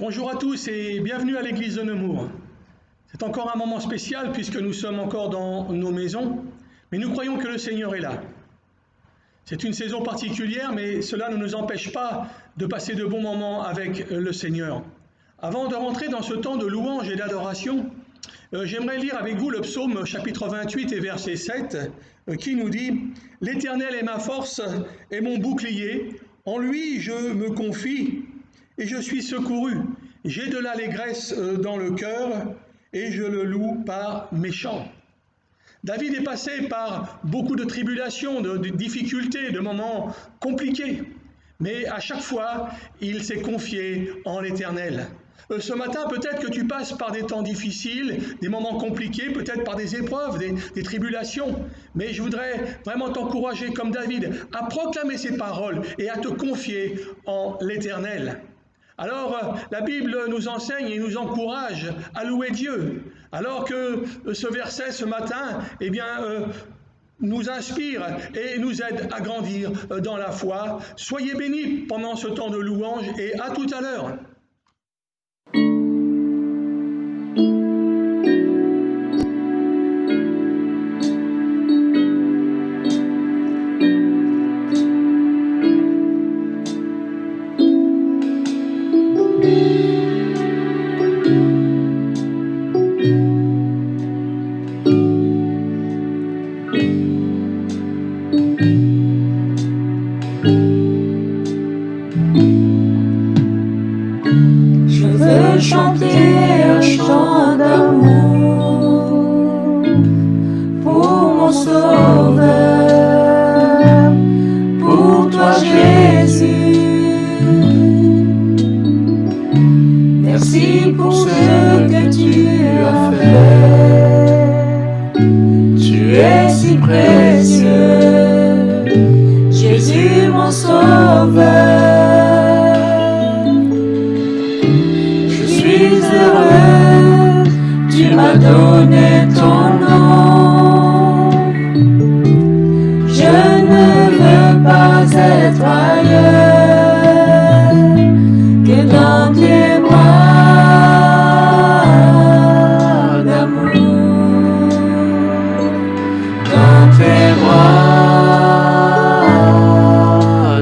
Bonjour à tous et bienvenue à l'église de Nemours. C'est encore un moment spécial puisque nous sommes encore dans nos maisons, mais nous croyons que le Seigneur est là. C'est une saison particulière, mais cela ne nous empêche pas de passer de bons moments avec le Seigneur. Avant de rentrer dans ce temps de louange et d'adoration, j'aimerais lire avec vous le psaume chapitre 28 et verset 7 qui nous dit « L'Éternel est ma force et mon bouclier, en lui je me confie et je suis secouru. J'ai de l'allégresse dans le cœur et je le loue par mes chants. » David est passé par beaucoup de tribulations, de difficultés, de moments compliqués, mais à chaque fois, il s'est confié en l'Éternel. Ce matin, peut-être que tu passes par des temps difficiles, des moments compliqués, peut-être par des épreuves, des tribulations, mais je voudrais vraiment t'encourager, comme David, à proclamer ces paroles et à te confier en l'Éternel. Alors, la Bible nous enseigne et nous encourage à louer Dieu, alors que ce verset ce matin, nous inspire et nous aide à grandir dans la foi. Soyez bénis pendant ce temps de louange et à tout à l'heure. Chanter un chant d'amour pour mon Sauveur, pour toi Jésus. Merci pour ce que tu as fait, tu es si précieux, Jésus mon Sauveur. Heureux, tu m'as donné ton nom. Je ne veux pas être ailleurs que dans tes bras d'amour, dans tes bras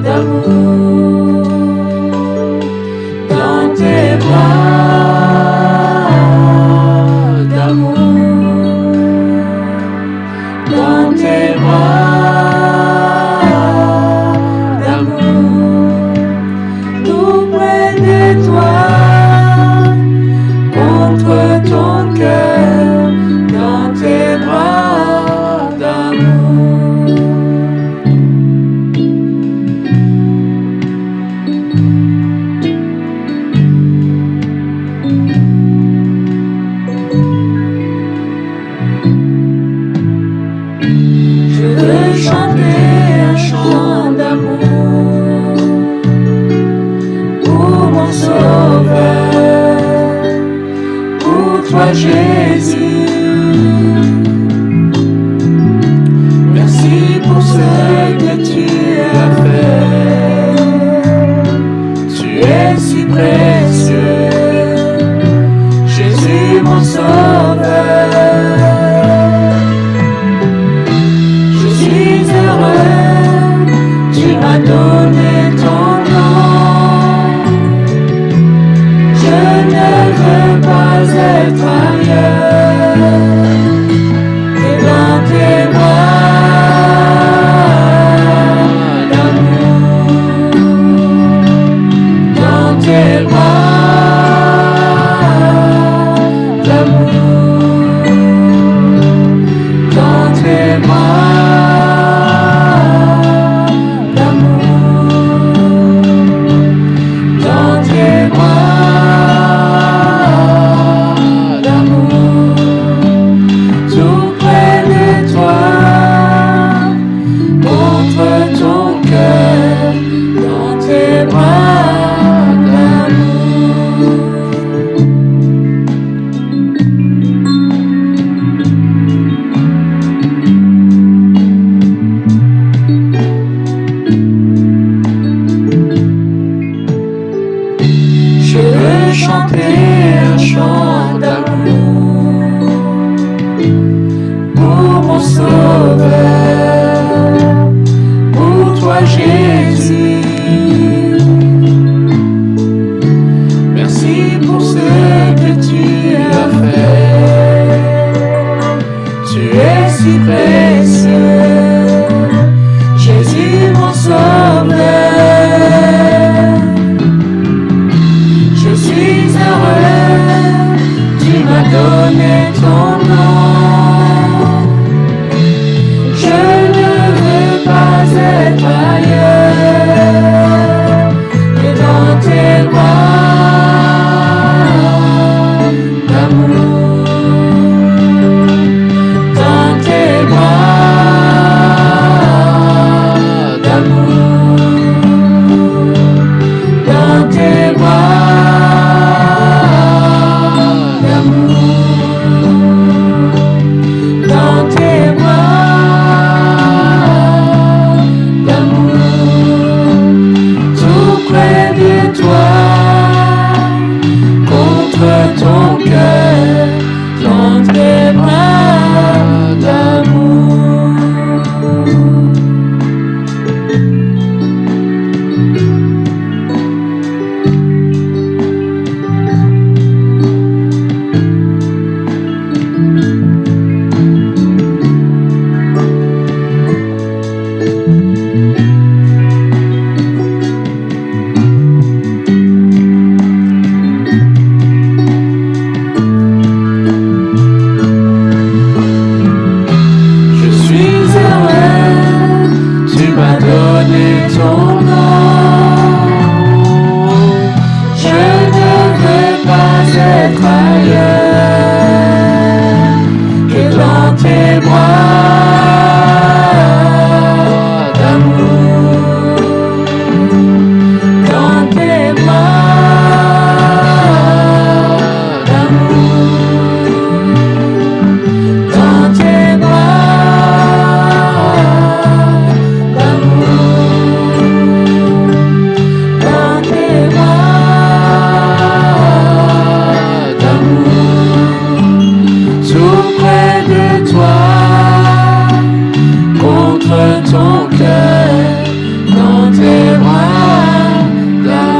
d'amour, dans tes bras. Dans tes bras d'amour, tout près de toi, contre ton cœur, dans tes bras d'amour. Je veux chanter un chant d'amour pour mon Sauveur, pour toi Jésus. Merci pour ce que tu as fait, tu es si précieux, Jésus mon Sauveur. Tu m'as donné ton nom. Je ne veux pas être ailleurs chanter un chant d'amour pour mon Sauveur, pour toi Jésus. Merci pour ce que tu as fait. Tu es si précieux, Jésus mon Sauveur. Je suis heureux, tu m'as donné ton nom. Je ne veux pas être ailleurs que dans tes bras d'amour, dans tes bras d'amour, dans tes bras d'amour, dans tes bras d'amour, tout près de toi, contre ton cœur, dans tes bras d'amour. Je suis heureux, tu m'as donné ton nom. Je ne veux pas être ailleurs que dans tes bras d'amour, dans tes bras d'amour, dans tes bras d'amour, dans tes bras d'amour, tout près de toi, contre ton cœur, dans tes bras d'amour.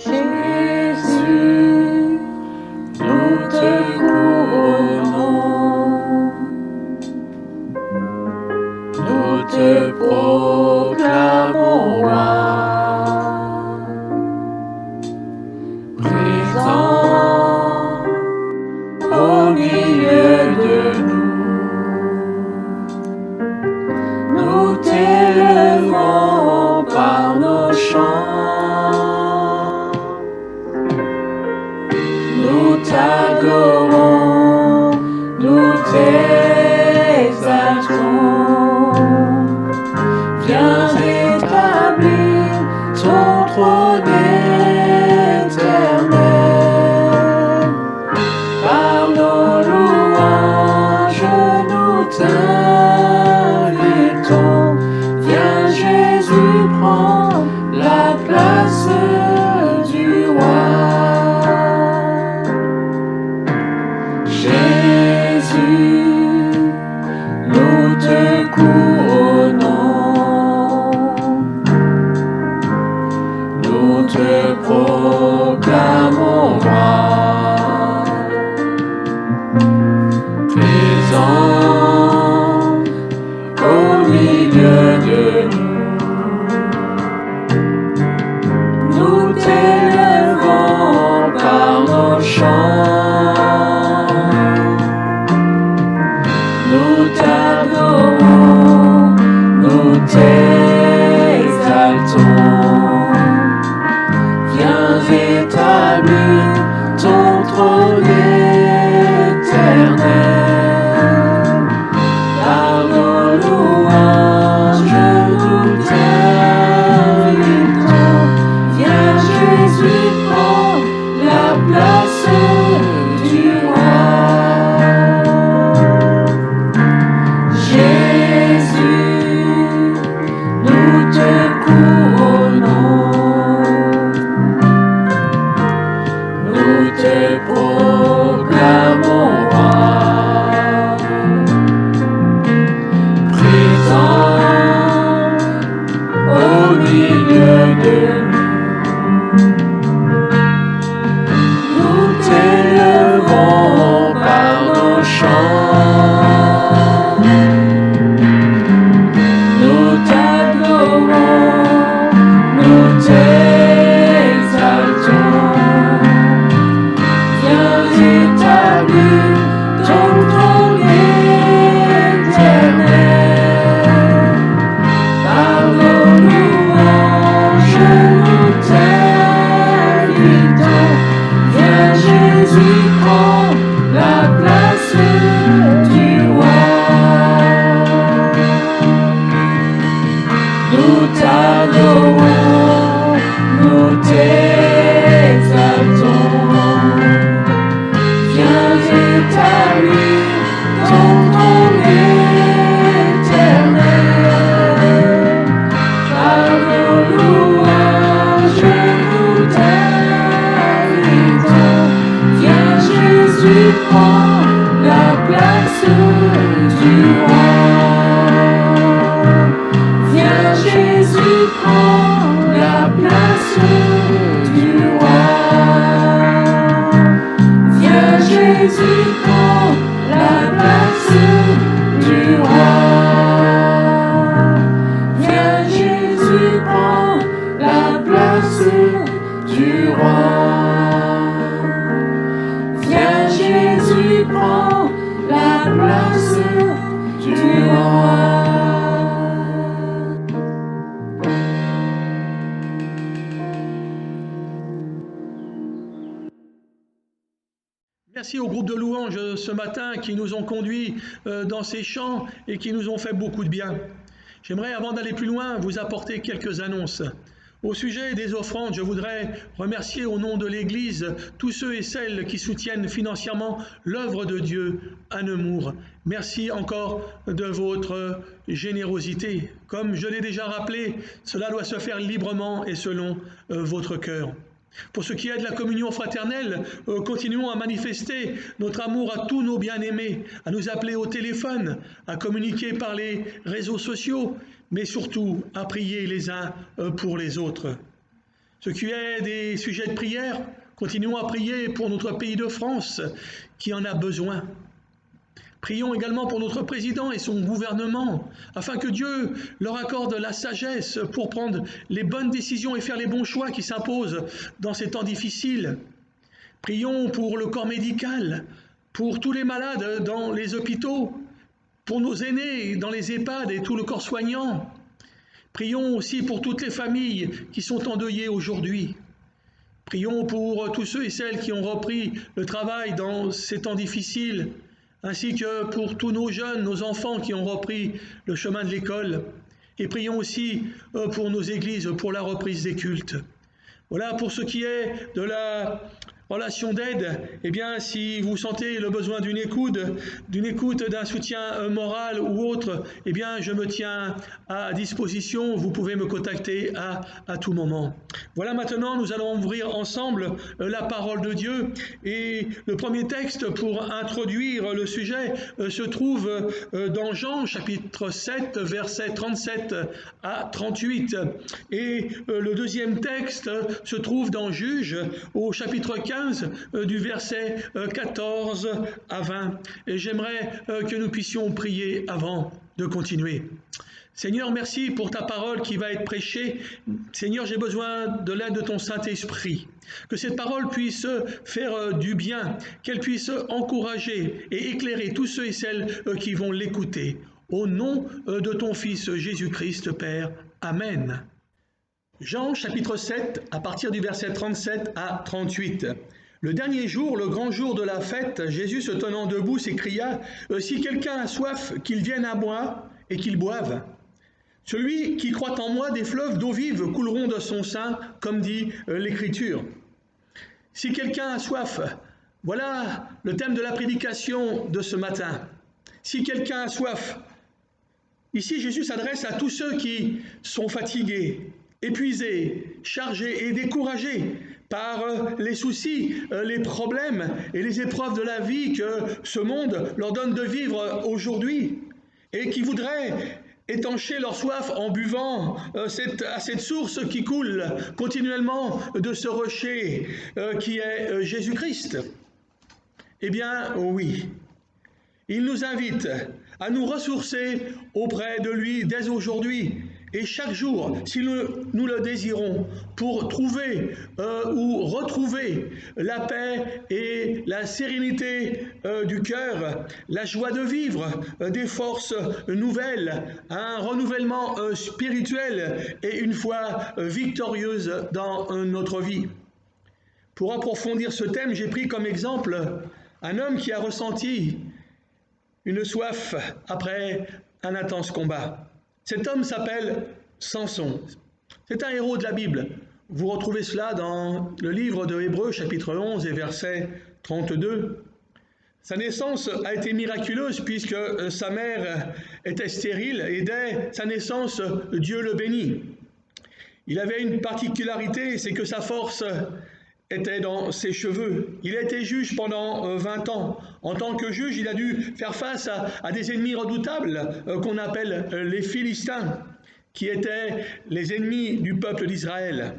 Jésus, nous te couronnons, nous te proclamons roi, présent au milieu de nous. Nous t'élèverons par nos chants, nous t'adorons, nous t'exaltons. Viens établir ton trône éternel. Par nos louanges, nous t'invitons. Viens Jésus, prends la place du roi. Jésus, nous te couronnons, nous te proclamons roi, présent au milieu de nous. Nous t'élèverons par nos chants, nous t'adorons, nous t'exaltons. Viens établir ton te proclamons roi, présent au milieu de nous t'élevons par nos chants, nous t'adorons, nous t'exaltons. Viens établir ton trône éternel, par nos louanges nous t'invitons. Viens Jésus, prends la place du roi. Nous t'adorons, nous t'exaltons. Viens établir ton trône éternel, par nos louanges nous t'invitons. Viens Jésus, prends la place du roi. Viens Jésus, prends la place du roi. Viens Jésus, prends la place du roi. Viens Jésus, prends la place du roi. Viens Jésus, prends la place du roi. Merci au groupe de louanges ce matin qui nous ont conduits dans ces chants et qui nous ont fait beaucoup de bien. J'aimerais, avant d'aller plus loin, vous apporter quelques annonces. Au sujet des offrandes, je voudrais remercier au nom de l'Église tous ceux et celles qui soutiennent financièrement l'œuvre de Dieu à Nemours. Merci encore de votre générosité. Comme je l'ai déjà rappelé, cela doit se faire librement et selon votre cœur. Pour ce qui est de la communion fraternelle, continuons à manifester notre amour à tous nos bien-aimés, à nous appeler au téléphone, à communiquer par les réseaux sociaux, mais surtout à prier les uns pour les autres. Ce qui est des sujets de prière, continuons à prier pour notre pays de France qui en a besoin. Prions également pour notre président et son gouvernement, afin que Dieu leur accorde la sagesse pour prendre les bonnes décisions et faire les bons choix qui s'imposent dans ces temps difficiles. Prions pour le corps médical, pour tous les malades dans les hôpitaux, pour nos aînés dans les EHPAD et tout le corps soignant. Prions aussi pour toutes les familles qui sont endeuillées aujourd'hui. Prions pour tous ceux et celles qui ont repris le travail dans ces temps difficiles, ainsi que pour tous nos jeunes, nos enfants qui ont repris le chemin de l'école. Et prions aussi pour nos églises, pour la reprise des cultes. Voilà pour ce qui est de la relation d'aide. Eh bien, si vous sentez le besoin d'une écoute, d'un soutien moral ou autre, eh bien, je me tiens à disposition. Vous pouvez me contacter à tout moment. Voilà, maintenant, nous allons ouvrir ensemble la parole de Dieu. Et le premier texte pour introduire le sujet se trouve dans Jean, chapitre 7, versets 37 à 38. Et le deuxième texte se trouve dans Juges, au chapitre 15, du verset 14 à 20. Et j'aimerais que nous puissions prier avant de continuer. Seigneur, merci pour ta parole qui va être prêchée. Seigneur, j'ai besoin de l'aide de ton Saint-Esprit. Que cette parole puisse faire du bien, qu'elle puisse encourager et éclairer tous ceux et celles qui vont l'écouter. Au nom de ton Fils Jésus-Christ, Père. Amen. Jean chapitre 7, à partir du verset 37 à 38. Le dernier jour, le grand jour de la fête, Jésus se tenant debout s'écria « Si quelqu'un a soif, qu'il vienne à moi et qu'il boive. Celui qui croit en moi, des fleuves d'eau vive couleront de son sein, comme dit l'Écriture. » Si quelqu'un a soif, voilà le thème de la prédication de ce matin. Si quelqu'un a soif, ici Jésus s'adresse à tous ceux qui sont fatigués, épuisés, chargés et découragés par les soucis, les problèmes et les épreuves de la vie que ce monde leur donne de vivre aujourd'hui et qui voudraient étancher leur soif en buvant à cette source qui coule continuellement de ce rocher qui est Jésus-Christ. Eh bien, oui, il nous invite à nous ressourcer auprès de lui dès aujourd'hui et chaque jour, si nous le désirons, pour trouver ou retrouver la paix et la sérénité du cœur, la joie de vivre, des forces nouvelles, un renouvellement spirituel et une foi victorieuse dans notre vie. Pour approfondir ce thème, j'ai pris comme exemple un homme qui a ressenti une soif après un intense combat. Cet homme s'appelle Samson. C'est un héros de la Bible. Vous retrouvez cela dans le livre de Hébreux, chapitre 11 et verset 32. Sa naissance a été miraculeuse puisque sa mère était stérile et dès sa naissance, Dieu le bénit. Il avait une particularité, c'est que sa force était dans ses cheveux. Il a été juge pendant 20 ans. En tant que juge, il a dû faire face à des ennemis redoutables qu'on appelle les Philistins, qui étaient les ennemis du peuple d'Israël.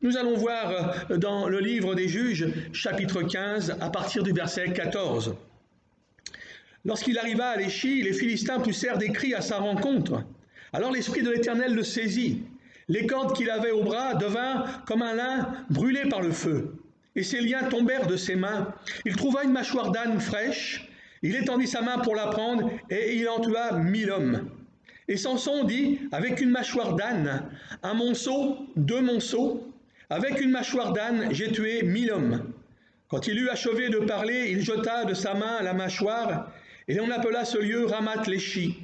Nous allons voir dans le livre des Juges, chapitre 15, à partir du verset 14. Lorsqu'il arriva à Léchi, les Philistins poussèrent des cris à sa rencontre. Alors l'Esprit de l'Éternel le saisit. Les cordes qu'il avait au bras devinrent comme un lin brûlé par le feu, et ses liens tombèrent de ses mains. Il trouva une mâchoire d'âne fraîche, il étendit sa main pour la prendre, et il en tua 1000 hommes. Et Samson dit, avec une mâchoire d'âne, un monceau, 2 monceaux, avec une mâchoire d'âne, j'ai tué 1000 hommes. Quand il eut achevé de parler, il jeta de sa main la mâchoire, et on appela ce lieu Ramath-Léchi.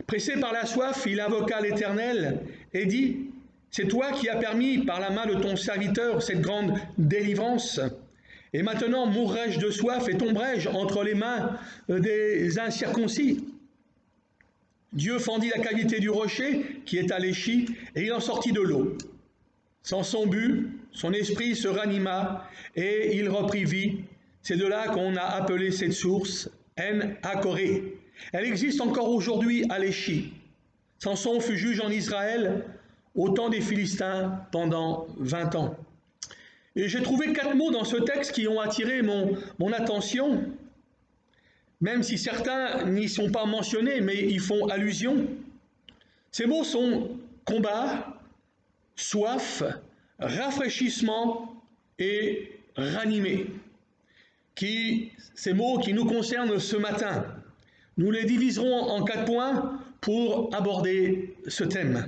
Pressé par la soif, il invoqua l'Éternel et dit, « C'est toi qui as permis par la main de ton serviteur cette grande délivrance. Et maintenant mourrai-je de soif et tomberai-je entre les mains des incirconcis. » Dieu fendit la cavité du rocher qui est à Léchi et il en sortit de l'eau. Samson but, son esprit se ranima et il reprit vie. C'est de là qu'on a appelé cette source En-Hakoré. Elle existe encore aujourd'hui à Léchi. Samson fut juge en Israël au temps des Philistins pendant 20 ans. Et j'ai trouvé 4 mots dans ce texte qui ont attiré mon attention, même si certains n'y sont pas mentionnés, mais y font allusion. Ces mots sont combat, soif, rafraîchissement et ranimer. Ces mots qui nous concernent ce matin. Nous les diviserons en 4 points pour aborder ce thème.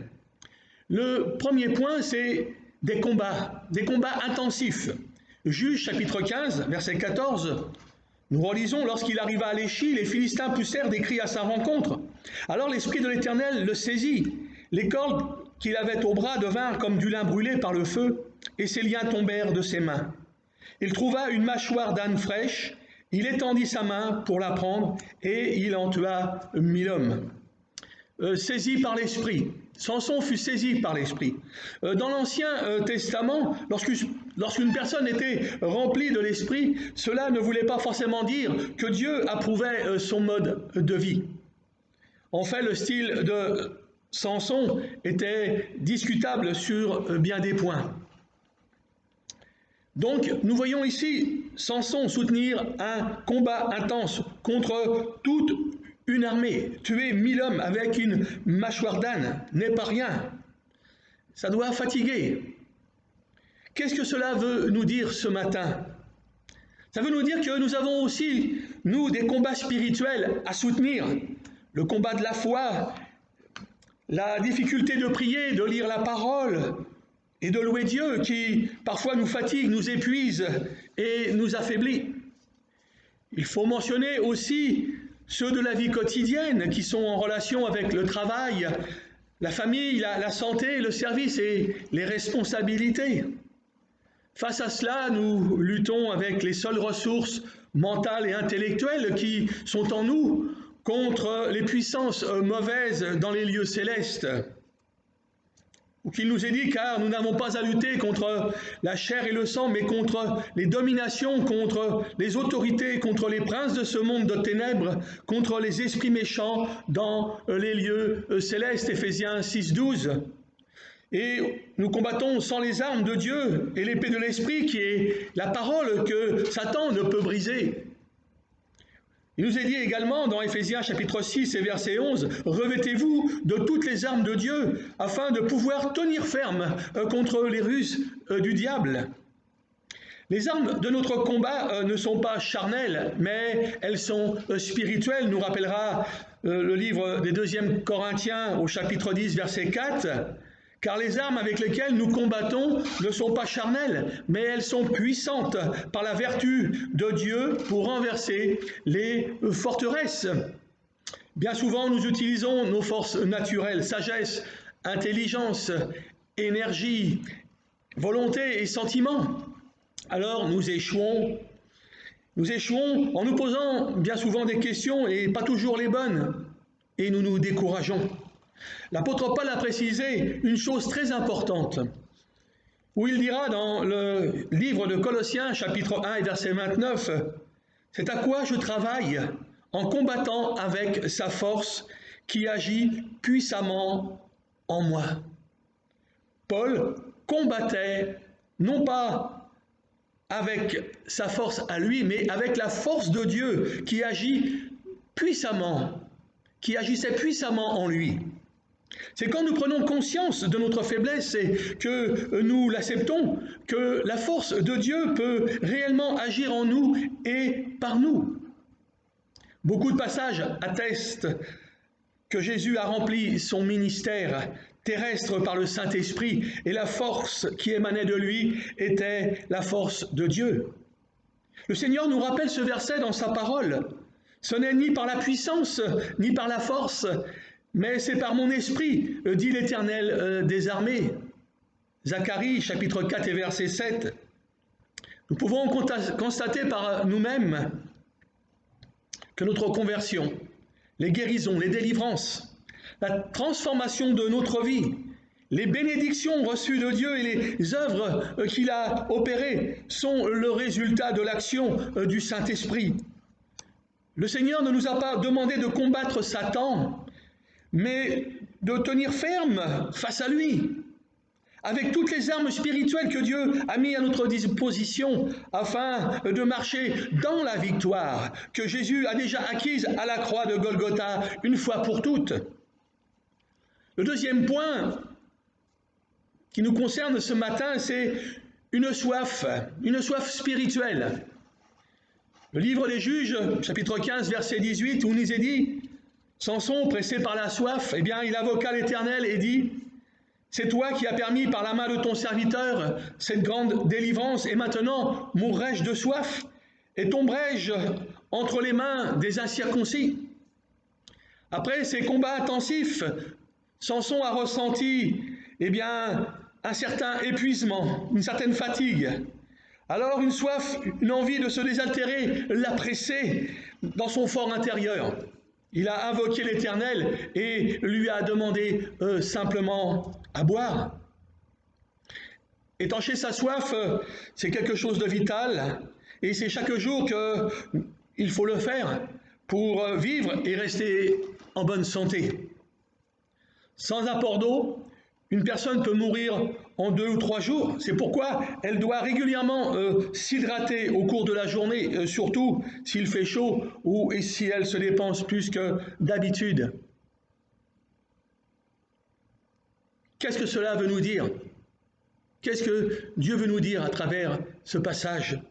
Le premier point, c'est des combats intensifs. Juges chapitre 15, verset 14, nous relisons, lorsqu'il arriva à Léchi, les Philistins poussèrent des cris à sa rencontre. Alors l'Esprit de l'Éternel le saisit. Les cordes qu'il avait au bras devinrent comme du lin brûlé par le feu, et ses liens tombèrent de ses mains. Il trouva une mâchoire d'âne fraîche, il étendit sa main pour la prendre, et il en tua 1000 hommes. Saisi par l'Esprit. Samson fut saisi par l'Esprit. Dans l'Ancien Testament, lorsqu'une personne était remplie de l'Esprit, cela ne voulait pas forcément dire que Dieu approuvait son mode de vie. En fait, le style de Samson était discutable sur bien des points. Donc, nous voyons ici Samson soutenir un combat intense contre toute une armée. Tuer 1000 hommes avec une mâchoire d'âne n'est pas rien. Ça doit fatiguer. Qu'est-ce que cela veut nous dire ce matin? Ça veut nous dire que nous avons aussi, nous, des combats spirituels à soutenir. Le combat de la foi, la difficulté de prier, de lire la parole, et de louer Dieu qui parfois nous fatigue, nous épuise et nous affaiblit. Il faut mentionner aussi ceux de la vie quotidienne qui sont en relation avec le travail, la famille, la santé, le service et les responsabilités. Face à cela, nous luttons avec les seules ressources mentales et intellectuelles qui sont en nous contre les puissances mauvaises dans les lieux célestes. ou qu'il nous est dit, car nous n'avons pas à lutter contre la chair et le sang, mais contre les dominations, contre les autorités, contre les princes de ce monde de ténèbres, contre les esprits méchants dans les lieux célestes, Éphésiens 6,12. Et nous combattons sans les armes de Dieu et l'épée de l'Esprit, qui est la parole que Satan ne peut briser. Il nous est dit également dans Éphésiens chapitre 6 et verset 11, « Revêtez-vous de toutes les armes de Dieu, afin de pouvoir tenir ferme contre les ruses du diable. » Les armes de notre combat ne sont pas charnelles, mais elles sont spirituelles, nous rappellera le livre des 2e Corinthiens au chapitre 10, verset 4, « Car les armes avec lesquelles nous combattons ne sont pas charnelles, mais elles sont puissantes par la vertu de Dieu pour renverser les forteresses. » Bien souvent, nous utilisons nos forces naturelles, sagesse, intelligence, énergie, volonté et sentiments. Alors nous échouons. Nous échouons en nous posant bien souvent des questions et pas toujours les bonnes, et nous nous décourageons. L'apôtre Paul a précisé une chose très importante, où il dira dans le livre de Colossiens, chapitre 1 et verset 29, « C'est à quoi je travaille en combattant avec sa force qui agit puissamment en moi. » Paul combattait non pas avec sa force à lui, mais avec la force de Dieu qui agit puissamment, qui agissait puissamment en lui. C'est quand nous prenons conscience de notre faiblesse et que nous l'acceptons, que la force de Dieu peut réellement agir en nous et par nous. Beaucoup de passages attestent que Jésus a rempli son ministère terrestre par le Saint-Esprit et la force qui émanait de lui était la force de Dieu. Le Seigneur nous rappelle ce verset dans sa parole. Ce n'est ni par la puissance, ni par la force, mais c'est par mon esprit, dit l'Éternel des armées. Zacharie, chapitre 4 et verset 7. Nous pouvons constater par nous-mêmes que notre conversion, les guérisons, les délivrances, la transformation de notre vie, les bénédictions reçues de Dieu et les œuvres qu'il a opérées sont le résultat de l'action du Saint-Esprit. Le Seigneur ne nous a pas demandé de combattre Satan, mais de tenir ferme face à lui, avec toutes les armes spirituelles que Dieu a mises à notre disposition, afin de marcher dans la victoire que Jésus a déjà acquise à la croix de Golgotha une fois pour toutes. Le deuxième point qui nous concerne ce matin, c'est une soif spirituelle. Le livre des Juges, chapitre 15, verset 18, où il nous est dit, Samson, pressé par la soif, eh bien, il invoqua l'Éternel et dit, « C'est toi qui as permis par la main de ton serviteur cette grande délivrance, et maintenant mourrai-je de soif, et tomberai-je entre les mains des incirconcis ?» Après ces combats intensifs, Samson a ressenti, eh bien, un certain épuisement, une certaine fatigue. Alors une soif, une envie de se désaltérer l'a pressé dans son fort intérieur. Il a invoqué l'Éternel et lui a demandé simplement à boire. Étancher sa soif, c'est quelque chose de vital et c'est chaque jour qu'il faut le faire pour vivre et rester en bonne santé. Sans apport d'eau, une personne peut mourir en 2 ou 3 jours. C'est pourquoi elle doit régulièrement s'hydrater au cours de la journée, surtout s'il fait chaud ou si elle se dépense plus que d'habitude. Qu'est-ce que cela veut nous dire? Qu'est-ce que Dieu veut nous dire à travers ce passage?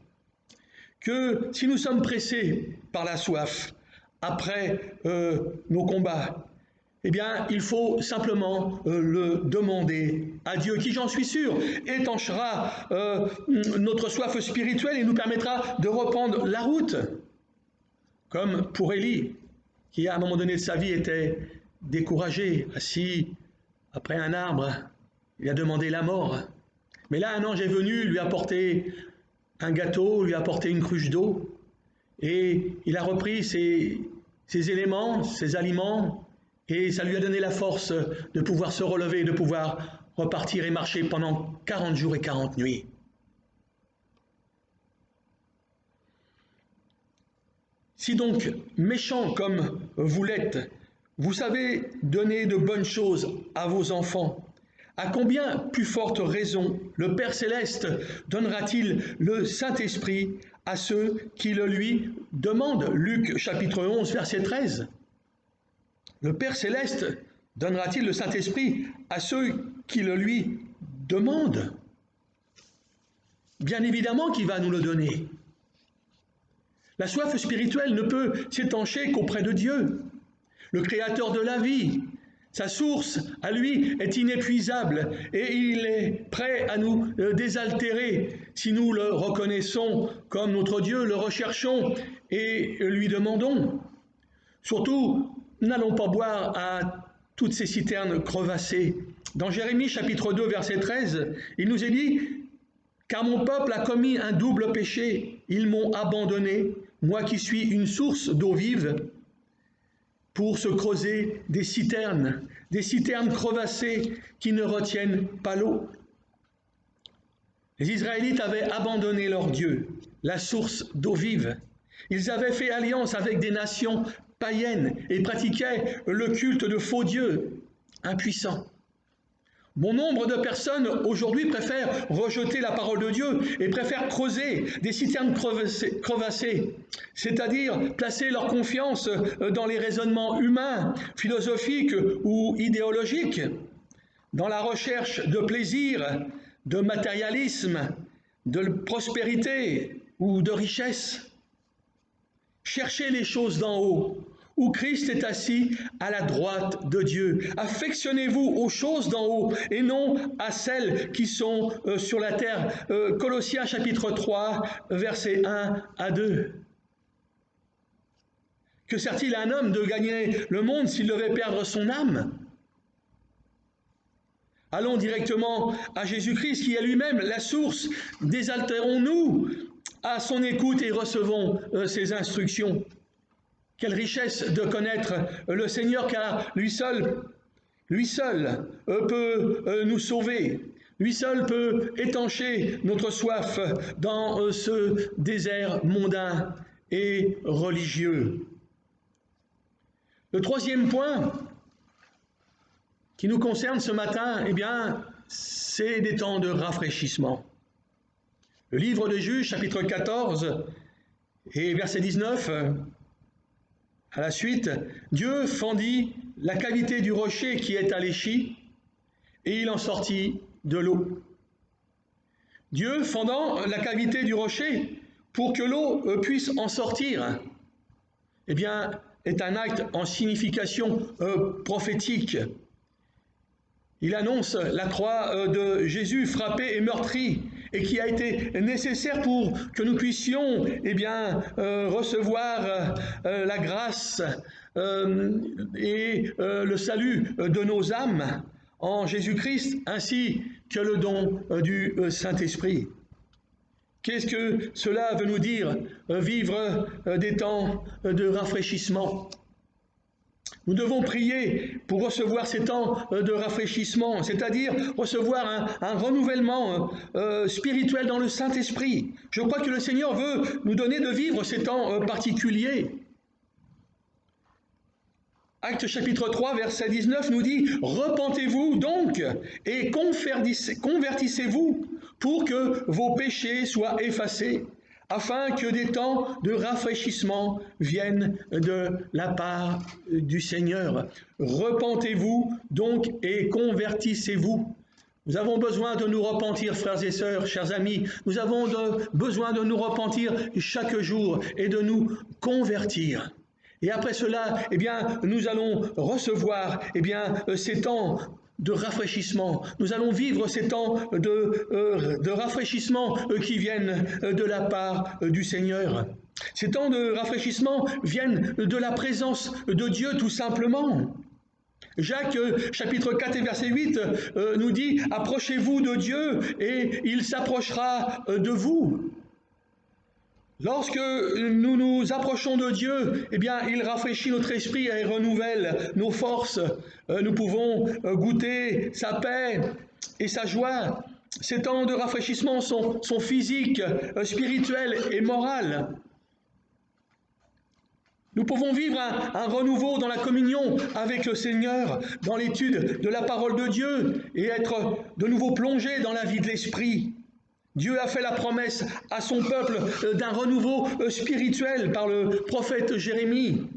Que si nous sommes pressés par la soif après nos combats, eh bien, il faut simplement le demander à Dieu, qui, j'en suis sûr, étanchera notre soif spirituelle et nous permettra de reprendre la route. Comme pour Élie, qui à un moment donné de sa vie était découragé, assis après un arbre, il a demandé la mort. Mais là, un ange est venu lui apporter un gâteau, lui apporter une cruche d'eau, et il a repris ses éléments, ses aliments, et ça lui a donné la force de pouvoir se relever, de pouvoir repartir et marcher pendant 40 jours et 40 nuits. Si donc, méchants comme vous l'êtes, vous savez donner de bonnes choses à vos enfants, à combien plus forte raison le Père Céleste donnera-t-il le Saint-Esprit à ceux qui le lui demandent? Luc chapitre 11, verset 13. Le Père Céleste donnera-t-il le Saint-Esprit à ceux qui le lui demandent? Bien évidemment qu'il va nous le donner. La soif spirituelle ne peut s'étancher qu'auprès de Dieu, le Créateur de la vie. Sa source, à lui, est inépuisable et il est prêt à nous désaltérer si nous le reconnaissons comme notre Dieu, le recherchons et lui demandons. Surtout, n'allons pas boire à toutes ces citernes crevassées. Dans Jérémie chapitre 2, verset 13, il nous est dit « Car mon peuple a commis un double péché, ils m'ont abandonné, moi qui suis une source d'eau vive, pour se creuser des citernes crevassées qui ne retiennent pas l'eau. » Les Israélites avaient abandonné leur Dieu, la source d'eau vive. Ils avaient fait alliance avec des nations païennes et pratiquaient le culte de faux dieux impuissants. Bon nombre de personnes aujourd'hui préfèrent rejeter la parole de Dieu et préfèrent creuser des citernes crevassées, c'est-à-dire placer leur confiance dans les raisonnements humains, philosophiques ou idéologiques, dans la recherche de plaisir, de matérialisme, de prospérité ou de richesse. Cherchez les choses d'en haut, où Christ est assis à la droite de Dieu. Affectionnez-vous aux choses d'en haut et non à celles qui sont sur la terre. Colossiens chapitre 3, versets 1 à 2. Que sert-il à un homme de gagner le monde s'il devait perdre son âme? Allons directement à Jésus-Christ qui est lui-même la source. Désaltérons-nous à son écoute et recevons ses instructions. Quelle richesse de connaître le Seigneur, car lui seul peut nous sauver. Lui seul peut étancher notre soif dans ce désert mondain et religieux. Le troisième point qui nous concerne ce matin, c'est des temps de rafraîchissement. Le livre de Juges, chapitre 14 et verset 19, à la suite, Dieu fendit la cavité du rocher qui est à l'Échi, et il en sortit de l'eau. Dieu fendant la cavité du rocher pour que l'eau puisse en sortir, est un acte en signification prophétique. Il annonce la croix de Jésus frappé et meurtri, et qui a été nécessaire pour que nous puissions recevoir la grâce et le salut de nos âmes en Jésus-Christ, ainsi que le don du Saint-Esprit. Qu'est-ce que cela veut nous dire, vivre des temps de rafraîchissement? Nous devons prier pour recevoir ces temps de rafraîchissement, c'est-à-dire recevoir un renouvellement spirituel dans le Saint-Esprit. Je crois que le Seigneur veut nous donner de vivre ces temps particuliers. Actes chapitre 3, verset 19 nous dit « Repentez-vous donc et convertissez-vous pour que vos péchés soient effacés, afin que des temps de rafraîchissement viennent de la part du Seigneur. Repentez-vous donc et convertissez-vous. » Nous avons besoin de nous repentir, frères et sœurs, chers amis. Nous avons besoin de nous repentir chaque jour et de nous convertir. Et après cela, nous allons recevoir ces temps de rafraîchissement. Nous allons vivre ces temps de rafraîchissement qui viennent de la part du Seigneur. Ces temps de rafraîchissement viennent de la présence de Dieu tout simplement. Jacques chapitre 4 et verset 8 nous dit « Approchez-vous de Dieu et il s'approchera de vous ». Lorsque nous nous approchons de Dieu, il rafraîchit notre esprit et renouvelle nos forces. Nous pouvons goûter sa paix, et sa joie. Ces temps de rafraîchissement sont physiques, spirituels et moraux. Nous pouvons vivre un renouveau dans la communion avec le Seigneur, dans l'étude de la parole de Dieu et être de nouveau plongé dans la vie de l'Esprit. Dieu a fait la promesse à son peuple d'un renouveau spirituel par le prophète Jérémie.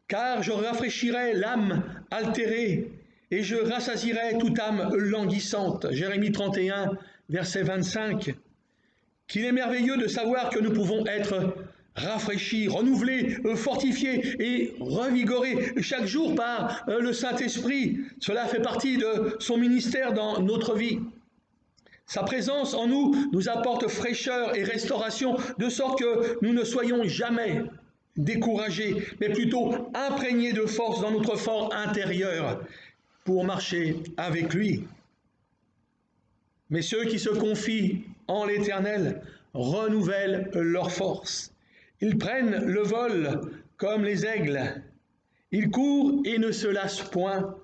Car je rafraîchirai l'âme altérée et je rassasierai toute âme languissante. Jérémie 31, verset 25. Qu'il est merveilleux de savoir que nous pouvons être rafraîchis, renouvelés, fortifiés et revigorés chaque jour par le Saint-Esprit. Cela fait partie de son ministère dans notre vie. Sa présence en nous nous apporte fraîcheur et restauration, de sorte que nous ne soyons jamais découragés, mais plutôt imprégnés de force dans notre fort intérieur pour marcher avec lui. Mais ceux qui se confient en l'Éternel renouvellent leur force. Ils prennent le vol comme les aigles. Ils courent et ne se lassent point.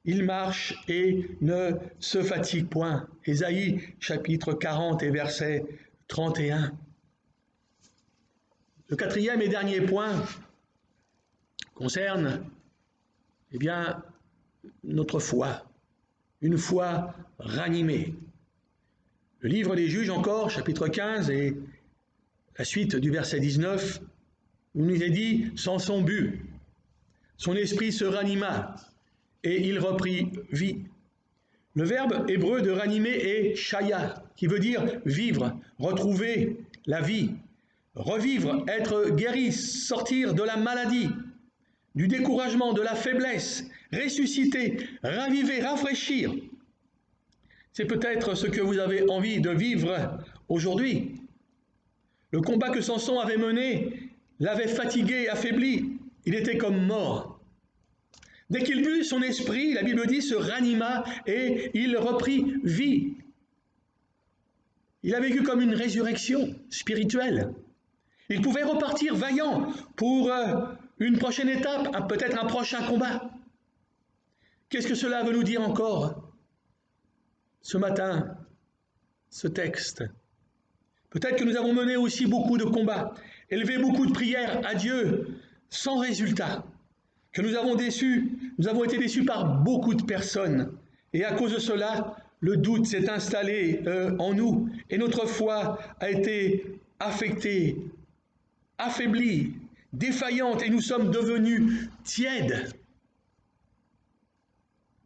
Ils marchent et ne se fatiguent point. Ésaïe chapitre 40 et verset 31. Le quatrième et dernier point concerne, notre foi, une foi ranimée. Le livre des Juges encore, chapitre 15 et la suite du verset 19, où nous est dit « Samson but, son esprit se ranima et il reprit vie ». Le verbe hébreu de ranimer est « shaya » qui veut dire vivre, retrouver la vie, revivre, être guéri, sortir de la maladie, du découragement, de la faiblesse, ressusciter, raviver, rafraîchir. C'est peut-être ce que vous avez envie de vivre aujourd'hui. Le combat que Samson avait mené l'avait fatigué et affaibli. Il était comme mort. Dès qu'il but, son esprit, la Bible dit, se ranima et il reprit vie. Il a vécu comme une résurrection spirituelle. Il pouvait repartir vaillant pour une prochaine étape, peut-être un prochain combat. Qu'est-ce que cela veut nous dire encore ce matin, ce texte? Peut-être que nous avons mené aussi beaucoup de combats, élevé beaucoup de prières à Dieu sans résultat, que nous avons été déçus par beaucoup de personnes. Et à cause de cela, le doute s'est installé en nous et notre foi a été affectée, affaiblie, défaillante et nous sommes devenus tièdes.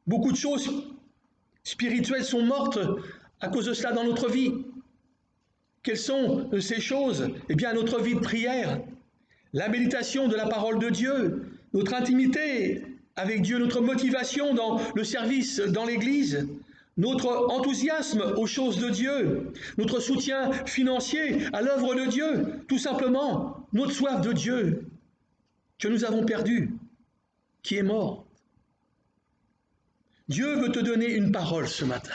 Beaucoup de choses spirituelles sont mortes à cause de cela dans notre vie. Quelles sont ces choses? Notre vie de prière, la méditation de la parole de Dieu, notre intimité avec Dieu, notre motivation dans le service dans l'Église, notre enthousiasme aux choses de Dieu, notre soutien financier à l'œuvre de Dieu, tout simplement notre soif de Dieu que nous avons perdue, qui est morte. Dieu veut te donner une parole ce matin.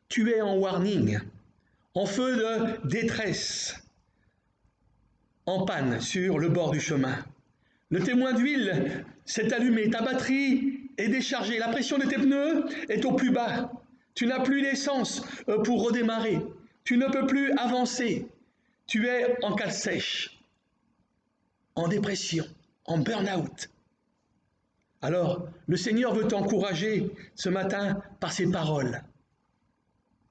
Tu es en warning, en feu de détresse, en panne sur le bord du chemin. Le témoin d'huile s'est allumé, ta batterie est déchargée, la pression de tes pneus est au plus bas. Tu n'as plus d'essence pour redémarrer, tu ne peux plus avancer. Tu es en cale sèche, en dépression, en burn-out. Alors, le Seigneur veut t'encourager ce matin par ses paroles,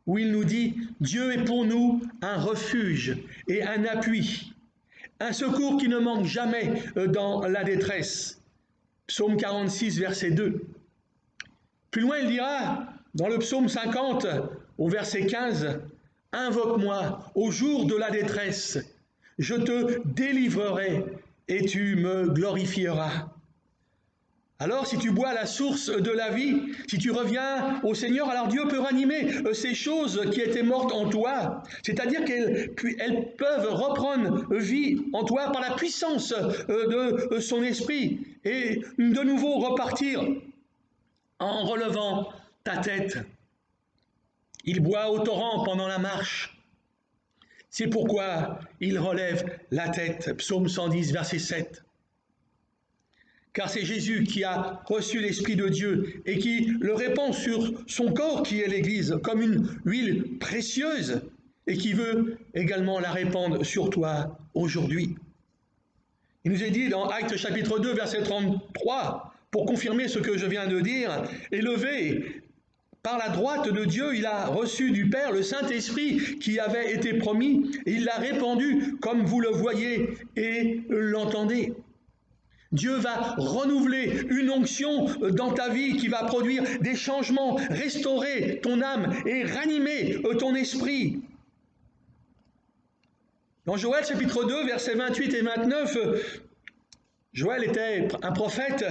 où il nous dit « Dieu est pour nous un refuge et un appui, un secours qui ne manque jamais dans la détresse. » Psaume 46, verset 2. Plus loin, il dira, dans le psaume 50, au verset 15, « Invoque-moi au jour de la détresse, je te délivrerai et tu me glorifieras. » Alors, si tu bois à la source de la vie, si tu reviens au Seigneur, alors Dieu peut ranimer ces choses qui étaient mortes en toi. C'est-à-dire qu'elles peuvent reprendre vie en toi par la puissance de son esprit et de nouveau repartir en relevant ta tête. Il boit au torrent pendant la marche. C'est pourquoi il relève la tête. Psaume 110, verset 7. car c'est Jésus qui a reçu l'Esprit de Dieu et qui le répand sur son corps qui est l'Église comme une huile précieuse et qui veut également la répandre sur toi aujourd'hui. Il nous est dit dans Actes chapitre 2, verset 33, pour confirmer ce que je viens de dire, « Élevé par la droite de Dieu, il a reçu du Père le Saint-Esprit qui avait été promis, et il l'a répandu comme vous le voyez et l'entendez. » Dieu va renouveler une onction dans ta vie qui va produire des changements, restaurer ton âme et ranimer ton esprit. Dans Joël chapitre 2, versets 28 et 29, Joël était un prophète,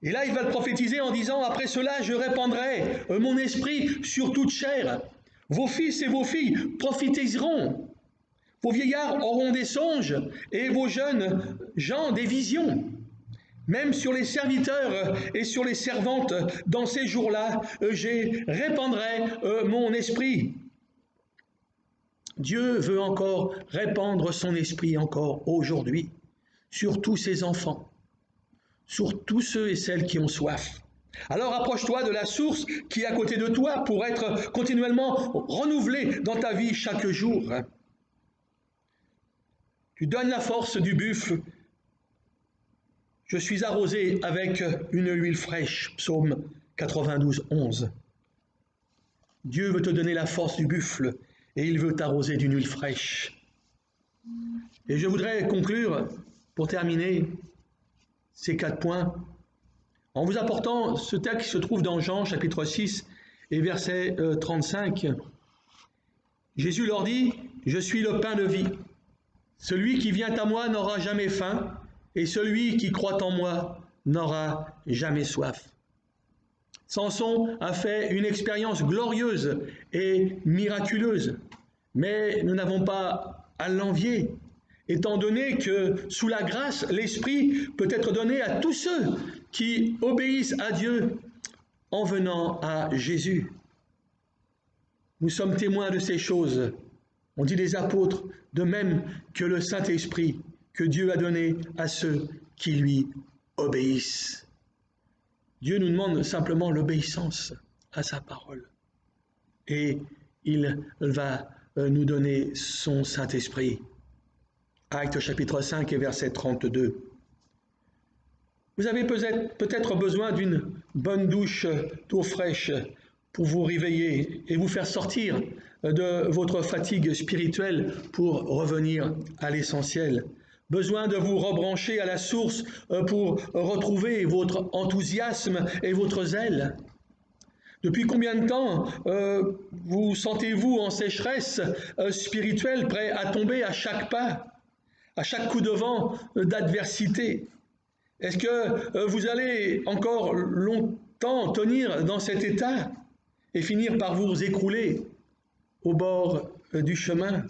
et là il va le prophétiser en disant « Après cela, je répandrai mon esprit sur toute chair. Vos fils et vos filles prophétiseront. Vos vieillards auront des songes, et vos jeunes gens des visions. Même sur les serviteurs et sur les servantes, dans ces jours-là, je répandrai mon esprit. » Dieu veut encore répandre son esprit encore aujourd'hui sur tous ses enfants, sur tous ceux et celles qui ont soif. Alors approche-toi de la source qui est à côté de toi pour être continuellement renouvelé dans ta vie chaque jour. Tu donnes la force du buffle. Je suis arrosé avec une huile fraîche. Psaume 92, 11. Dieu veut te donner la force du buffle et il veut t'arroser d'une huile fraîche. Et je voudrais conclure, pour terminer, ces 4 points, en vous apportant ce texte qui se trouve dans Jean, chapitre 6, et verset 35. Jésus leur dit, « Je suis le pain de vie. Celui qui vient à moi n'aura jamais faim, et celui qui croit en moi n'aura jamais soif. » Samson a fait une expérience glorieuse et miraculeuse, mais nous n'avons pas à l'envier, étant donné que sous la grâce, l'Esprit peut être donné à tous ceux qui obéissent à Dieu en venant à Jésus. Nous sommes témoins de ces choses. On dit les apôtres, de même que le Saint-Esprit que Dieu a donné à ceux qui lui obéissent. Dieu nous demande simplement l'obéissance à sa parole. Et il va nous donner son Saint-Esprit. Actes chapitre 5 et verset 32. Vous avez peut-être besoin d'une bonne douche d'eau fraîche pour vous réveiller et vous faire sortir de votre fatigue spirituelle pour revenir à l'essentiel. Besoin de vous rebrancher à la source pour retrouver votre enthousiasme et votre zèle. Depuis combien de temps vous sentez-vous en sécheresse spirituelle, prêt à tomber à chaque pas, à chaque coup de vent d'adversité? Est-ce que vous allez encore longtemps tenir dans cet état et finir par vous écrouler au bord du chemin?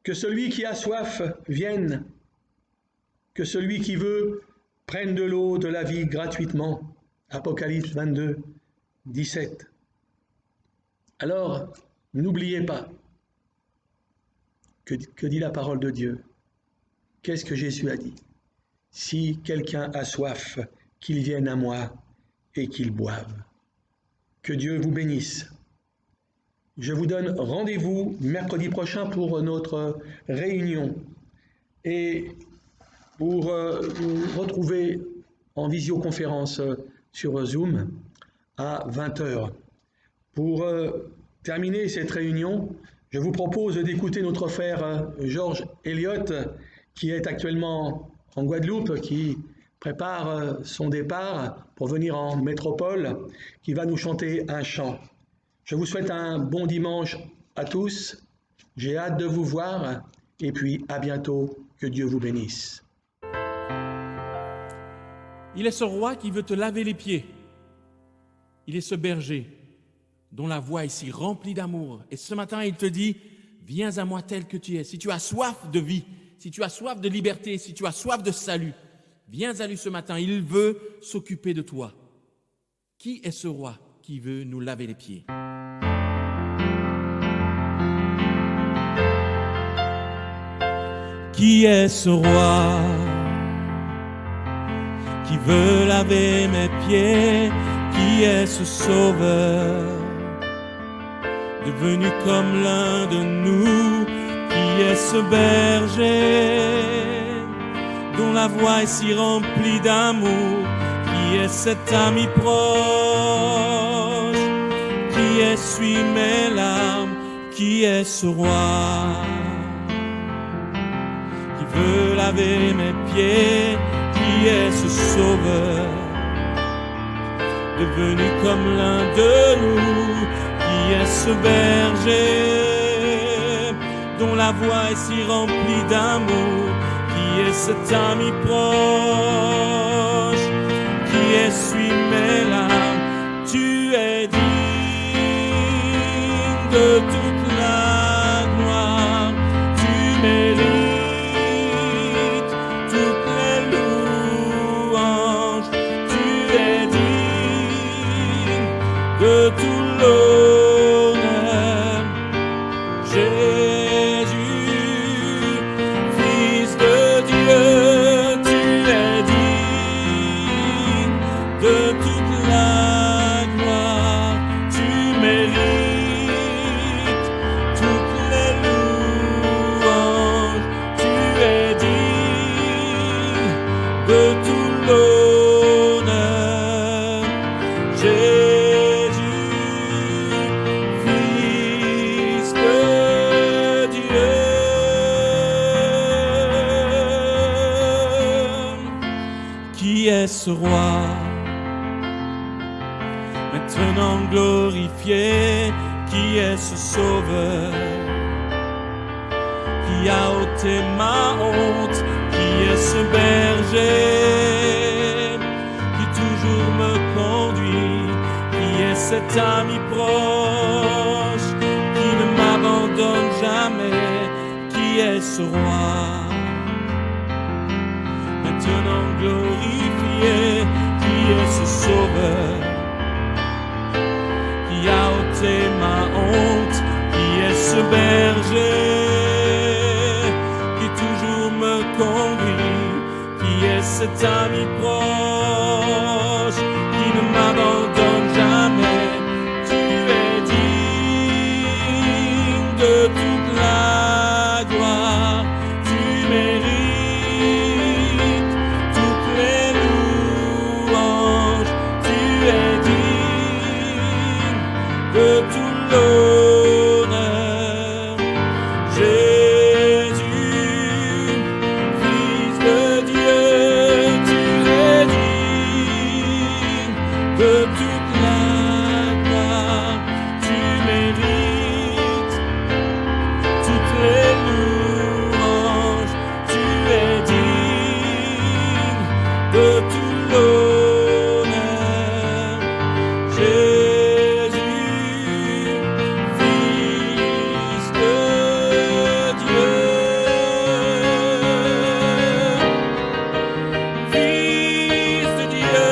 Que celui qui a soif vienne, que celui qui veut prenne de l'eau de la vie gratuitement. Apocalypse 22, 17. Alors, n'oubliez pas que dit la parole de Dieu. Qu'est-ce que Jésus a dit? Si quelqu'un a soif, qu'il vienne à moi et qu'il boive. Que Dieu vous bénisse. Je vous donne rendez-vous mercredi prochain pour notre réunion et pour vous retrouver en visioconférence sur Zoom à 20h. Pour terminer cette réunion, je vous propose d'écouter notre frère Georges Elliott qui est actuellement en Guadeloupe, qui prépare son départ pour venir en métropole, qui va nous chanter un chant. Je vous souhaite un bon dimanche à tous. J'ai hâte de vous voir et puis à bientôt. Que Dieu vous bénisse. Il est ce roi qui veut te laver les pieds. Il est ce berger dont la voix est si remplie d'amour. Et ce matin, il te dit, viens à moi tel que tu es. Si tu as soif de vie, si tu as soif de liberté, si tu as soif de salut, viens à lui ce matin. Il veut s'occuper de toi. Qui est ce roi qui veut nous laver les pieds? Qui est ce roi qui veut laver mes pieds? Qui est ce sauveur devenu comme l'un de nous? Qui est ce berger dont la voix est si remplie d'amour? Qui est cet ami proche qui essuie mes larmes? Qui est ce roi qui veut laver mes pieds? Qui est ce sauveur devenu comme l'un de nous? Qui est ce berger dont la voix est si remplie d'amour? Qui est cet ami proche qui essuie mes larmes? Tu es digne de toute la gloire, tu mérites toutes les louanges, tu es digne de tout l'honneur. Jésus, Fils de Dieu, tu es digne de toute la gloire, tu mérites toutes les louanges, tu es digne de tout l'honneur. Jésus, Fils de Dieu. Qui est ce roi maintenant glorifié? Qui est ce sauveur qui a ôté ma honte? Qui est ce berger qui toujours me conduit? Qui est cet ami proche qui ne m'abandonne jamais? Qui est ce roi maintenant glorifié? Qui est ce sauveur qui a ôté ma honte? Qui est ce berger qui toujours me conduit? Qui est cet ami proche qui ne m'abandonne jamais? Tu es digne de toute la gloire, tu mérites toutes les louanges, tu es digne de tout l'honneur. Jésus, Fils de Dieu, tu es digne de toute la gloire, tu mérites toutes les louanges, tu es digne de tout l'honneur. Jésus, Fils de Dieu. Fils de Dieu.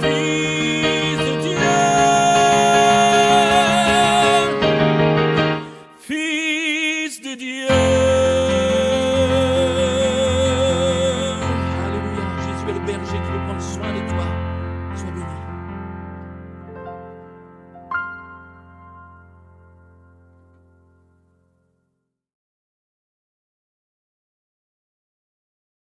Fils de Dieu. Fils de Dieu. Alléluia. Jésus est le berger qui veut prendre soin de toi. Sois béni.